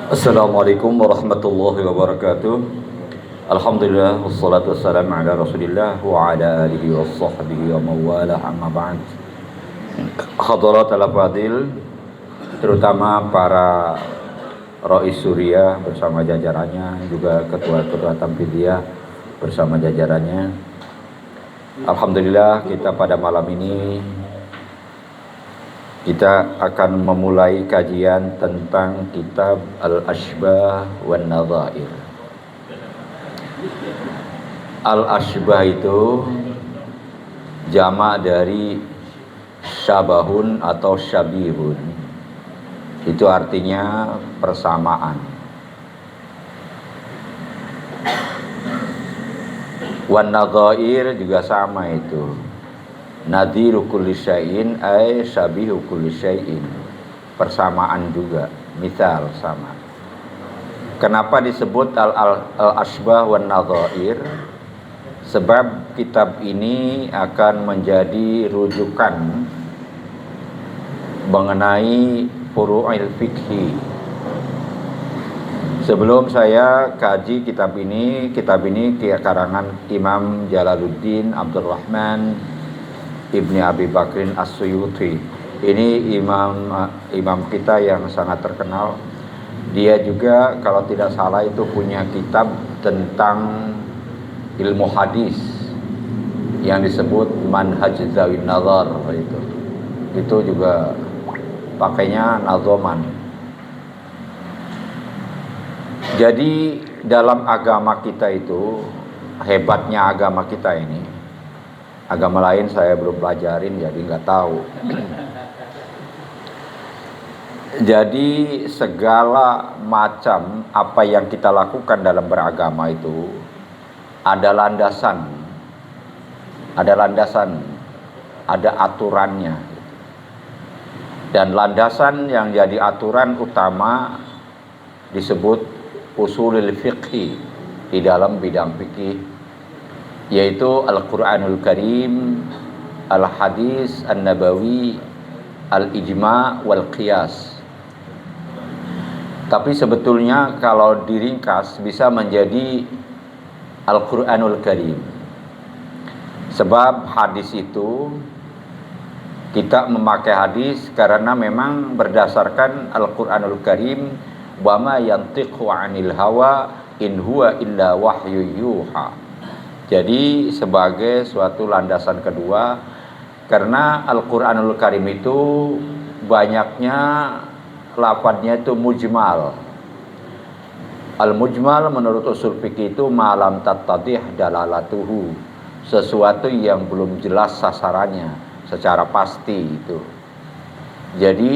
Assalamualaikum warahmatullahi wabarakatuh. Alhamdulillah wassalatu wassalamu ala Rasulillah wa ala alihi washabbihi wa mawalah amma ba'd. Hadirat al-fadil, terutama para Rais Surya bersama jajarannya, juga ketua-ketua Tamfidiyah bersama jajarannya. Alhamdulillah kita pada malam ini kita akan memulai kajian tentang kitab Al-Ashbah wan Nadhair. Al-Ashbah itu jamak dari syabahun atau syabihun. Itu artinya persamaan. Wan Nadhair juga sama itu. Nadhiru kulli syai'in ay syabihu kulli syai'in. Persamaan juga, misal sama. Kenapa disebut al-ashbah wan nadhair? Sebab kitab ini akan menjadi rujukan mengenai furu'il fikhi. Sebelum saya kaji kitab ini karangan Imam Jalaluddin Abdurrahman Ibni Abi Bakrin As-Suyuti. Ini imam kita yang sangat terkenal. Dia juga kalau tidak salah itu punya kitab tentang ilmu hadis yang disebut Manhaj Zawin Nazar itu. Itu juga pakainya nazoman. Jadi dalam agama kita itu, hebatnya agama kita ini, agama lain saya belum pelajarin jadi nggak tahu. Jadi segala macam apa yang kita lakukan dalam beragama itu ada landasan, ada aturannya. Dan landasan yang jadi aturan utama disebut usulul fiqhi di dalam bidang fikih, yaitu Al-Quranul Karim, Al-Hadis An-Nabawi, Al-Ijma' wal-Qiyas. Tapi sebetulnya kalau diringkas bisa menjadi Al-Quranul Karim. Sebab hadis itu, kita memakai hadis karena memang berdasarkan Al-Quranul Karim, wa ma yantiqu 'anil hawa in huwa illa wahyu yuha. Jadi sebagai suatu landasan kedua, karena Al-Quranul Karim itu banyaknya lafadznya itu mujmal. Al-mujmal menurut usul fikih itu malam tattadih dalalatuhu, sesuatu yang belum jelas sasarannya secara pasti itu. Jadi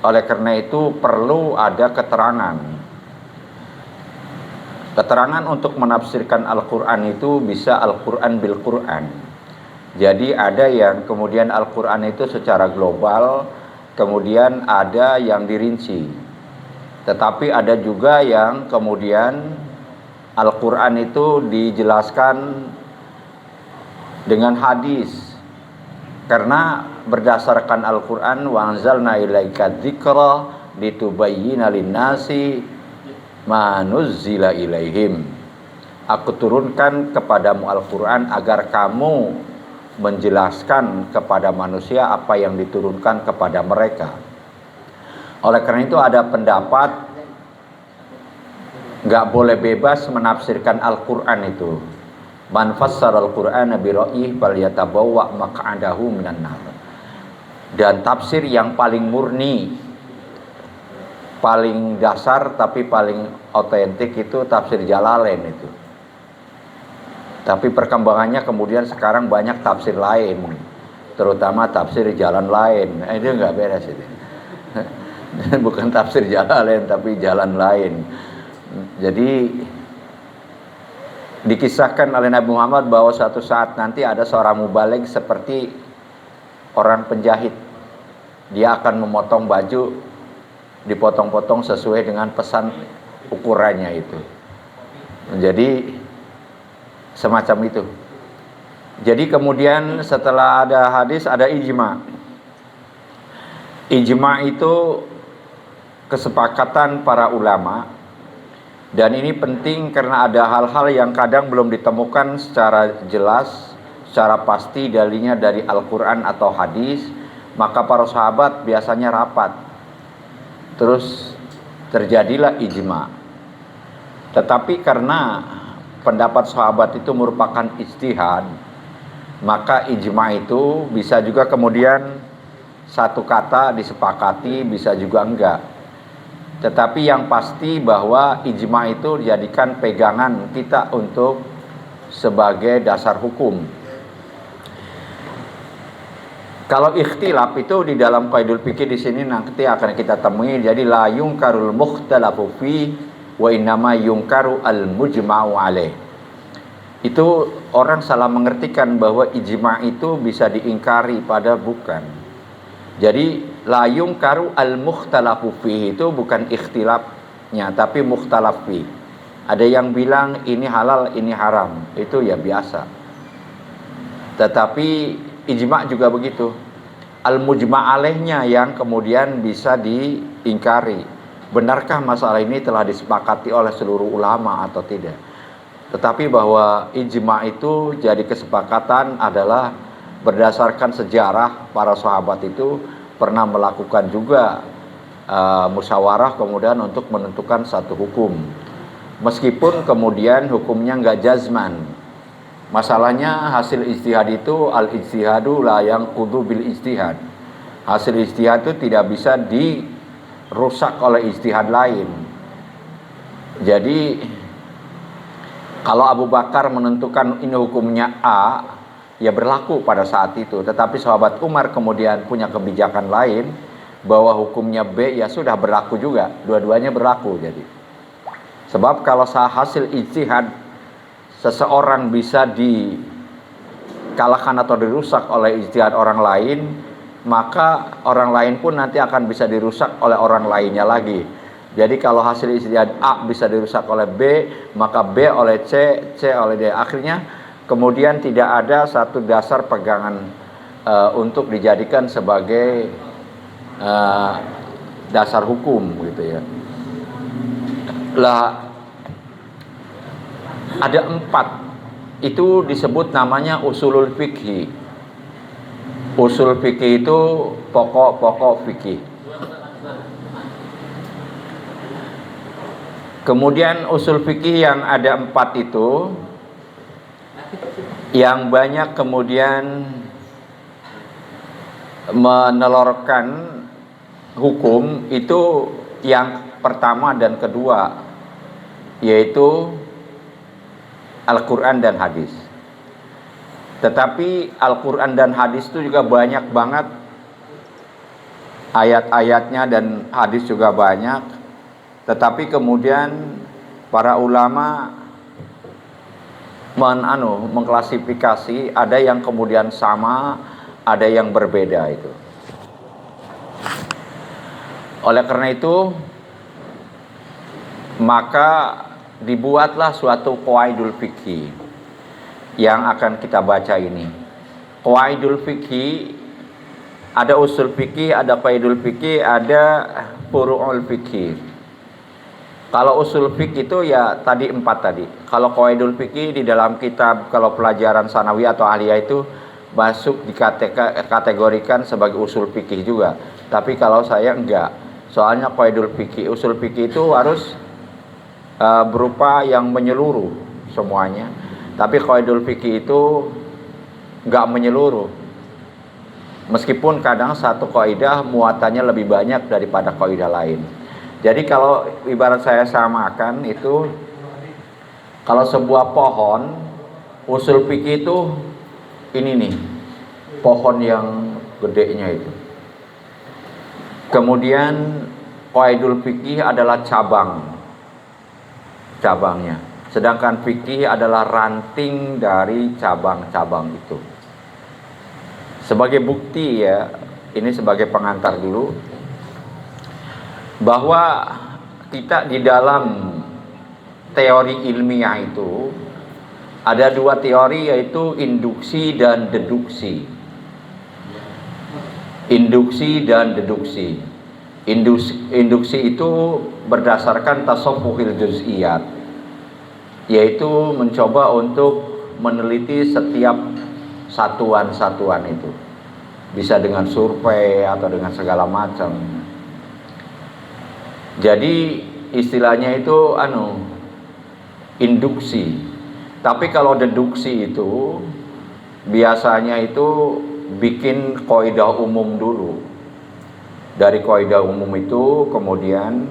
oleh karena itu perlu ada keterangan. Keterangan untuk menafsirkan Al-Quran itu bisa Al-Quran bil Quran. Jadi ada yang kemudian Al-Quran itu secara global, kemudian ada yang dirinci. Tetapi ada juga yang kemudian Al-Quran itu dijelaskan dengan hadis. Karena berdasarkan Al-Quran, wa anzalna ilaika dzikra litubayyina lin-nasi ma nuzzila ilaihim. Aku turunkan kepadamu Al-Quran agar kamu menjelaskan kepada manusia apa yang diturunkan kepada mereka. Oleh karena itu ada pendapat nggak boleh bebas menafsirkan Al-Quran itu. Man fassara Al-Qur'ana bi ra'yih falyatabawwa maq'adahu minan nar. Dan tafsir yang paling murni, paling dasar tapi paling otentik itu tafsir Jalalain itu. Tapi perkembangannya kemudian sekarang banyak tafsir lain, terutama tafsir jalan lain. Itu nggak beres itu. Bukan tafsir Jalalain tapi jalan lain. Jadi dikisahkan oleh Nabi Muhammad bahwa suatu saat nanti ada seorang mubaligh seperti orang penjahit. Dia akan memotong baju, dipotong-potong sesuai dengan pesan ukurannya itu. Jadi semacam itu. Jadi kemudian setelah ada hadis ada ijma. Ijma itu kesepakatan para ulama, dan ini penting karena ada hal-hal yang kadang belum ditemukan secara jelas, secara pasti dalilnya dari Al-Quran atau hadis, maka para sahabat biasanya rapat, terus terjadilah ijma. Tetapi karena pendapat sahabat itu merupakan ijtihad, maka ijma itu bisa juga kemudian satu kata disepakati, bisa juga enggak. Tetapi yang pasti bahwa ijma itu dijadikan pegangan kita untuk sebagai dasar hukum. Kalau ikhtilaf itu di dalam qaidul fikih di sini nanti akan kita temui. Jadi la yungkarul mukhtalafu fi wa innama yungkaru al mujma'u alaih. Itu orang salah mengertikan bahwa ijma itu bisa diingkari, pada bukan. Jadi la yungkaru al mukhtalafu fi itu bukan ikhtilafnya, tapi mukhtalaf fi. Ada yang bilang ini halal, ini haram, itu ya biasa. Tetapi ijma juga begitu. Al-mujma' alaihnya yang kemudian bisa diingkari. Benarkah masalah ini telah disepakati oleh seluruh ulama atau tidak? Tetapi bahwa ijma' itu jadi kesepakatan adalah berdasarkan sejarah para sahabat itu pernah melakukan juga musyawarah kemudian untuk menentukan satu hukum. Meskipun kemudian hukumnya enggak jazman. Masalahnya hasil ijtihad itu al-ijtihadu la yanqudu bil ijtihad. Hasil ijtihad itu tidak bisa dirusak oleh ijtihad lain. Jadi kalau Abu Bakar menentukan ini hukumnya A, ya berlaku pada saat itu. Tetapi sahabat Umar kemudian punya kebijakan lain bahwa hukumnya B, ya sudah berlaku juga. Dua-duanya berlaku jadi. Sebab kalau hasil ijtihad seseorang bisa dikalahkan atau dirusak oleh ijtihad orang lain, maka orang lain pun nanti akan bisa dirusak oleh orang lainnya lagi. Jadi kalau hasil ijtihad A bisa dirusak oleh B, maka B oleh C, C oleh D. Akhirnya kemudian tidak ada satu dasar pegangan untuk dijadikan sebagai dasar hukum gitu ya. Lah ada 4, itu disebut namanya usulul fikih. Usul fikih itu pokok-pokok fikih. Kemudian usul fikih yang ada 4 itu, yang banyak kemudian menelorkan hukum itu yang pertama dan kedua, yaitu Al-Quran dan hadis. Tetapi Al-Quran dan hadis itu juga banyak banget ayat-ayatnya, dan hadis juga banyak. Tetapi kemudian para ulama mengklasifikasi, ada yang kemudian sama, ada yang berbeda itu. Oleh karena itu, maka dibuatlah suatu qawaidul fikih yang akan kita baca ini. Qawaidul fikih, ada usul fikih, ada qawaidul fikih, ada furu'ul fikih. Kalau usul fikih itu ya tadi 4 tadi. Kalau qawaidul fikih di dalam kitab, kalau pelajaran sanawiyah atau aliyah itu masuk dikategorikan sebagai usul fikih juga. Tapi kalau saya enggak. Soalnya qawaidul fikih, usul fikih itu harus berupa yang menyeluruh semuanya. Tapi qawaidul fikih itu enggak menyeluruh. Meskipun kadang satu kaidah muatannya lebih banyak daripada kaidah lain. Jadi kalau ibarat saya samakan itu, kalau sebuah pohon, usul fikih itu ini nih, pohon yang gedenya itu. Kemudian qawaidul fikih adalah cabangnya. Sedangkan fikih adalah ranting dari cabang-cabang itu. Sebagai bukti ya, ini sebagai pengantar dulu, bahwa kita di dalam teori ilmiah itu ada 2 teori, yaitu induksi dan deduksi. Induksi dan deduksi. Induksi itu berdasarkan tasawwufil juz'iyat, yaitu mencoba untuk meneliti setiap satuan-satuan itu, bisa dengan survei atau dengan segala macam. Jadi istilahnya itu induksi. Tapi kalau deduksi itu biasanya itu bikin kaidah umum dulu. Dari kaidah umum itu kemudian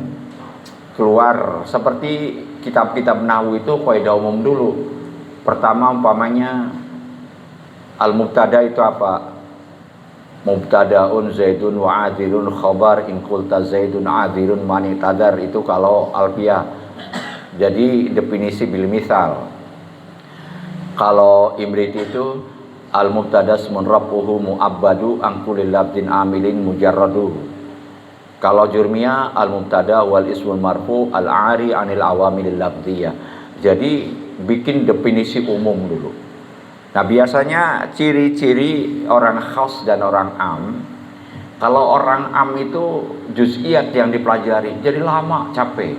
keluar seperti kitab-kitab nahwu itu kaidah umum dulu. Pertama umpamanya al-mubtada itu apa? Mubtadaun zaidun wa adilun khabar in qulta zaidun adilun mani tadar, itu kalau alfiyah. Jadi definisi bil misal. Kalau imrit itu al-mubtada ismun rafuhu mu'abbadu an kulli labdin amilin mujarradu. Kalau jurmiyah al-mubtada wal ismul marfu al-ari anil awamil lafdhiyah. Jadi bikin definisi umum dulu. Nah, biasanya ciri-ciri orang khas dan orang am. Kalau orang am itu juz'iyat yang dipelajari, jadi lama, capek.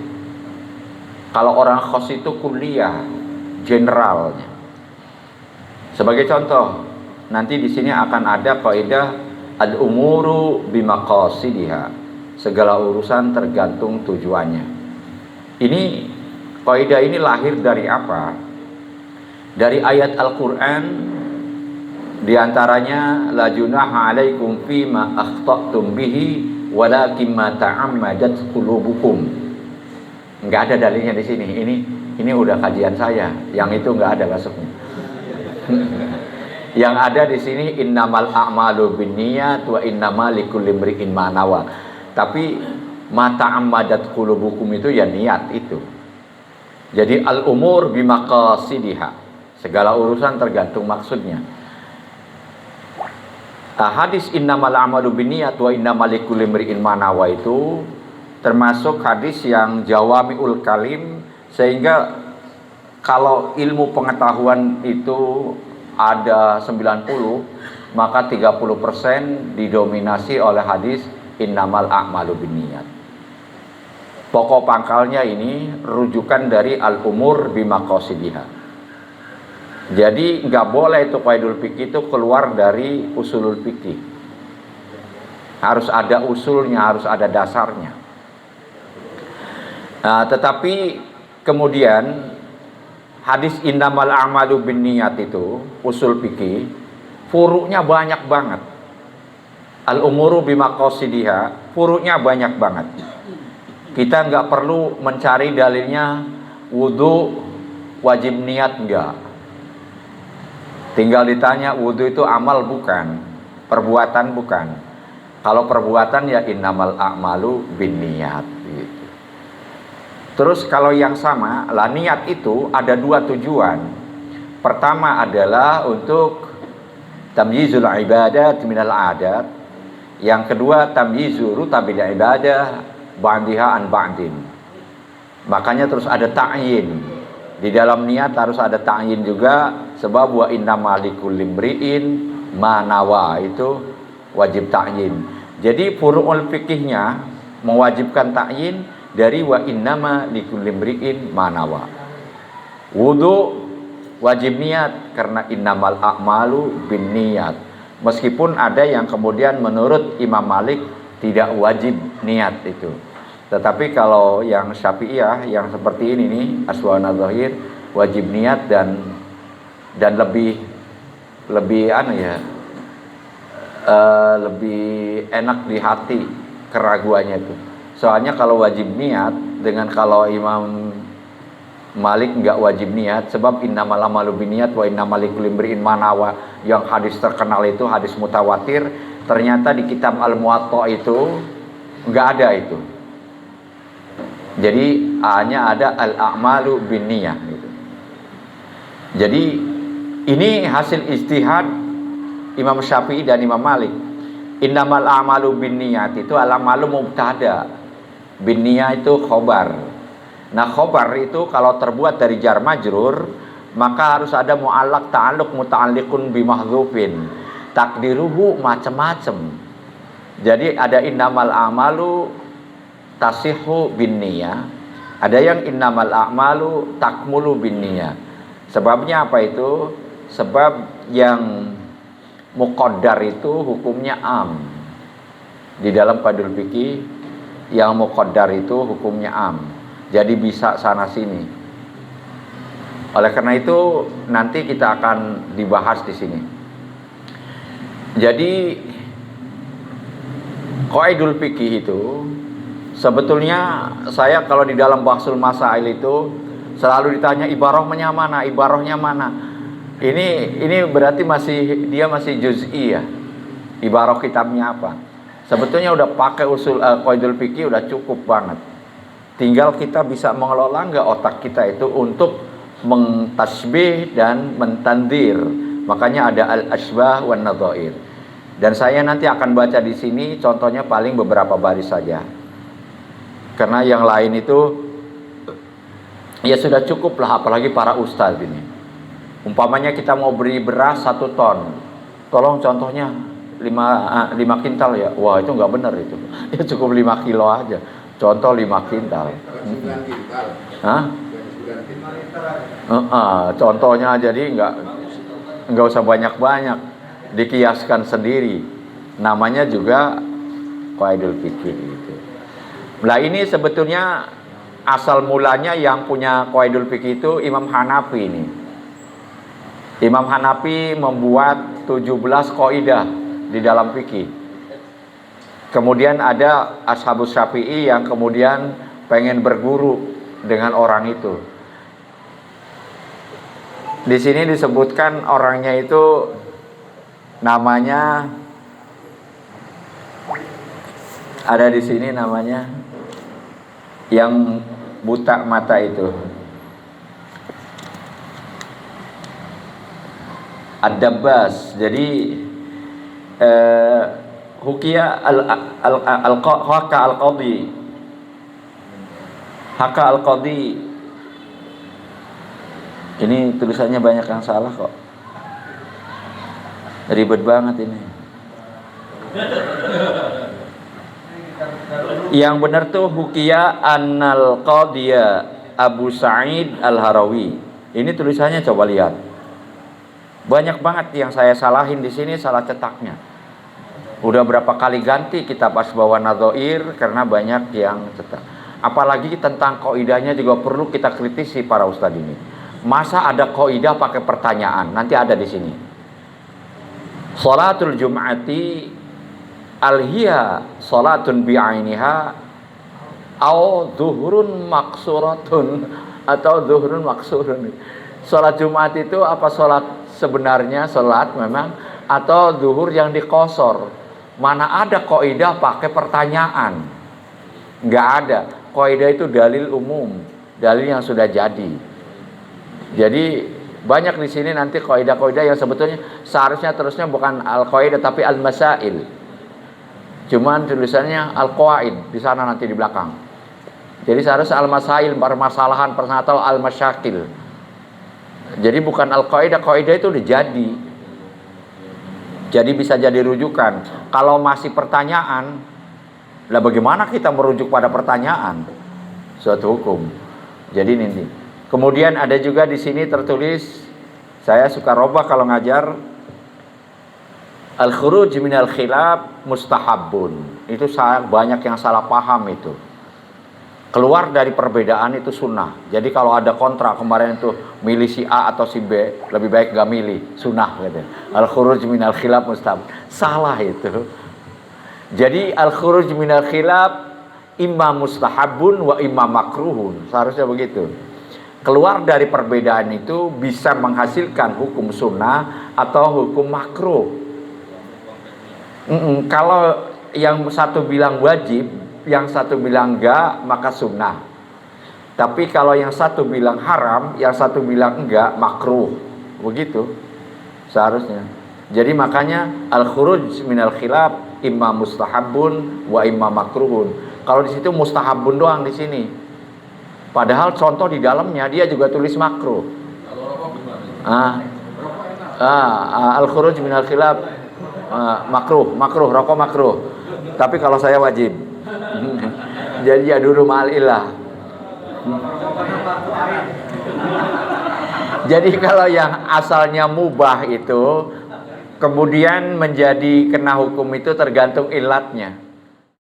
Kalau orang khas itu kuliah, generalnya. Sebagai contoh, nanti di sini akan ada kaidah al-umuru bimaqasidiha. Segala urusan tergantung tujuannya. Ini kaidah ini lahir dari apa? Dari ayat Al-Qur'an, diantaranya la junaha alaikum fima akhta'tum bihi walakin ma ta'ammadat qulubukum. Enggak ada dalilnya di sini. Ini udah kajian saya. Yang itu enggak ada masuknya. Yang ada di sini innamal a'malu binniyat wa innamal likulli imri'in ma nawa. Tapi ma ta'ammadat qulubukum itu ya niat itu. Jadi al-umur bimaqasidiha. Segala urusan tergantung maksudnya. Hadis innamal a'malu binniyat wa innamal likulli imri'in ma nawa itu termasuk hadis yang jawami'ul kalim, sehingga kalau ilmu pengetahuan itu ada 90, maka 30% didominasi oleh hadis innamal a'malu binniyat. Pokok pangkalnya ini rujukan dari al-umur bimaqasidiha. Jadi nggak boleh itu qaidul fikih itu keluar dari usulul fikih. Harus ada usulnya, harus ada dasarnya. Nah, tetapi kemudian hadis innamal a'malu binniyat itu usul fikih, furu'nya banyak banget. Al-umuru bimaqasidiha, furu'nya banyak banget. Kita nggak perlu mencari dalilnya wudu wajib niat, enggak. Tinggal ditanya wudu itu amal bukan, perbuatan bukan. Kalau perbuatan ya innamal a'malu binniyat gitu. Terus kalau yang sama, lah niat itu ada dua tujuan. Pertama adalah untuk tamyizul ibadat minal adat. Yang kedua tamyizu rutabil ibadah ba'diha an ba'din. Makanya terus ada ta'yin. Di dalam niat harus ada ta'yin juga, sebab wa innamal likulli imri'in ma nawa, itu wajib ta'yin. Jadi furu'ul fikihnya mewajibkan ta'yin dari wa innama likulli imri'in ma nawa. Wudu wajib niat karena innamal a'malu binniyat. Meskipun ada yang kemudian menurut Imam Malik tidak wajib niat itu. Tetapi kalau yang Syafi'iyah yang seperti ini nih, aswana zahir, wajib niat dan lebih lebih enak di hati keraguannya itu. Soalnya kalau wajib niat dengan kalau Imam Malik nggak wajib niat, sebab innamal a'malu binniyat wa innamal likulli imri'in ma nawa, yang hadis terkenal itu hadis mutawatir, ternyata di kitab Al-Muwatta itu nggak ada itu. Jadi hanya ada al-a'malu binniyah gitu. Jadi ini hasil ijtihad Imam Syafi'i dan Imam Malik. Innamal a'malu binniyat itu al-a'malu mubtada, binniyah itu khobar. Nah, khobar itu kalau terbuat dari jar majrur, maka harus ada mu'allaq ta'alluq muta'alliqun bimahdhufin. Takdiruhu macam-macam. Jadi ada innamal a'malu tasihu binniyah, ada yang innamal a'malu takmulu binniyah. Sebabnya apa itu? Sebab yang muqaddar itu hukumnya am. Di dalam qaidul fikih yang muqaddar itu hukumnya am. Jadi bisa sana sini. Oleh karena itu nanti kita akan dibahas di sini. Jadi qaidul fikih itu sebetulnya saya kalau di dalam bahsul masail itu selalu ditanya ibarahnya mana, ibarahnya mana. Ini berarti dia masih juz'i ya. Ibarah kitabnya apa? Sebetulnya udah pakai usul qaidul fikih udah cukup banget. Tinggal kita bisa mengelola nggak otak kita itu untuk mentasbih dan mentandir. Makanya ada al-asbah wan nadhair. Dan saya nanti akan baca di sini contohnya paling beberapa baris saja. Karena yang lain itu ya sudah cukup lah, apalagi para ustadz ini. Umpamanya kita mau beri beras 1 ton. Tolong contohnya 5 kintal ya. Wah, itu nggak benar itu. Ya cukup 5 kilo aja. Contoh 5 kintal. Hah? Contohnya jadi nggak usah banyak-banyak, dikiaskan sendiri. Namanya juga qaidul fikih gitu. Nah ini sebetulnya asal mulanya yang punya qaidul fikih itu Imam Hanafi ini. Imam Hanafi membuat 17 qaidah di dalam fikih. Kemudian ada Ashabus Syafi'i yang kemudian pengen berguru dengan orang itu. Di sini disebutkan orangnya itu namanya, ada di sini namanya yang buta mata itu, Ad-Dabbas. Jadi Hukiya Haka al-Qadhi. Ini tulisannya banyak yang salah kok. Ribet banget ini. Yang benar tuh Hukiya annal Qadhiya Abu Sa'id al-Harawi. Ini tulisannya coba lihat. Banyak banget yang saya salahin di sini, salah cetaknya. Udah berapa kali ganti kitab Asbah wan Nadhair karena banyak yang cetak. Apalagi tentang qaidahnya juga perlu kita kritisi para ustadz ini. Masa ada qaidah pakai pertanyaan? Nanti ada di sini. Sholatul Jum'ati al-hiya sholatun bi'ainiha au zuhurun maksuratun atau zuhurun maksurun. Sholat Jumat itu apa sholat sebenarnya, sholat memang, atau zuhur yang dikosor? Mana ada kaidah pakai pertanyaan? Nggak ada. Kaidah itu dalil umum, dalil yang sudah jadi. Jadi banyak di sini nanti kaidah-kaidah yang sebetulnya seharusnya terusnya bukan al-qaidah tapi al-masail. Cuman tulisannya al-qawaid di sana nanti di belakang. Jadi seharusnya al-masail, permasalahan atau al-masyakil. Jadi bukan al-qaidah, kaidah itu udah jadi. Jadi bisa jadi rujukan. Kalau masih pertanyaan, lah bagaimana kita merujuk pada pertanyaan suatu hukum? Jadi ini. Kemudian ada juga di sini tertulis, saya suka robah kalau ngajar, al-khuruj minal khilaf mustahabun. Itu banyak yang salah paham itu. Keluar dari perbedaan itu sunnah. Jadi kalau ada kontra kemarin itu milih si A atau si B, lebih baik gak milih, sunnah gitu. Al-khuruj minal khilaf mustahab. Salah itu. Jadi al-khuruj minal khilaf imma mustahabun wa imma makruhun. Seharusnya begitu. Keluar dari perbedaan itu bisa menghasilkan hukum sunnah atau hukum makruh. Kalau yang satu bilang wajib, yang satu bilang enggak, maka sunnah. Tapi kalau yang satu bilang haram, yang satu bilang enggak, makruh. Begitu seharusnya. Jadi makanya al-khuruj minal khilaf imma mustahabun wa imma makruhun. Kalau di situ mustahabun doang di sini. Padahal contoh di dalamnya dia juga tulis makruh. Al-khuruj minal khilaf makruh, rokok makruh. Tapi kalau saya wajib. Jadi yaduru ma'al ilah. Jadi kalau yang asalnya mubah itu kemudian menjadi kena hukum itu tergantung ilatnya.